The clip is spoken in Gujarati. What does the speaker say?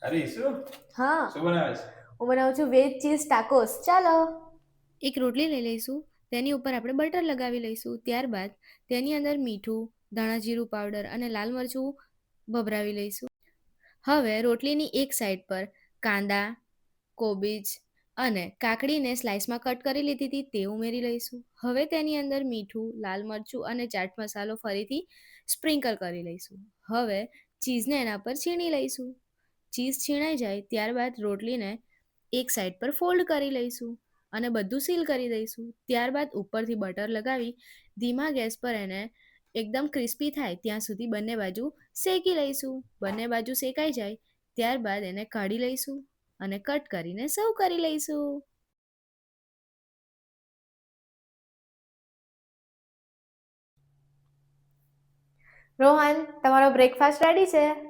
અરે શું હા, શું બનાવે છે? હું બનાવું છું વેજ ચીઝ ટાકોસ. ચાલો. એક રોટલી લઈ લઈશું, તેની ઉપર આપણે બટર લગાવી લઈશું. ત્યારબાદ તેની અંદર મીઠું, ધાણા જીરું પાવડર અને લાલ મરચું ભભરાવી લઈશું. હવે રોટલીની એક સાઈડ પર કાંદા, કોબીજ અને કાકડીને સ્લાઇસમાં કટ કરી લીધી હતી તે ઉમેરી લઈશું. હવે તેની અંદર મીઠું, લાલ મરચું અને ચાટ મસાલો ફરીથી સ્પ્રિંકલ કરી લઈશું. હવે ચીઝને એના પર છીણી લઈશું. ચીઝ છીણાઈ જાય ત્યારબાદ રોટલીને એક સાઈડ પર ફોલ્ડ કરી લઈશું અને બધું સીલ કરી દઈશું. ત્યારબાદ ઉપરથી બટર લગાવી ધીમા ગેસ પર એને એકદમ ક્રિસ્પી થાય ત્યાં સુધી બંને બાજુ શેકી લઈશું. બંને બાજુ શેકાઈ જાય ત્યારબાદ એને કાઢી લઈશું અને કટ કરીને સર્વ કરી લઈશું. રોહન, તમારો બ્રેકફાસ્ટ રેડી છે.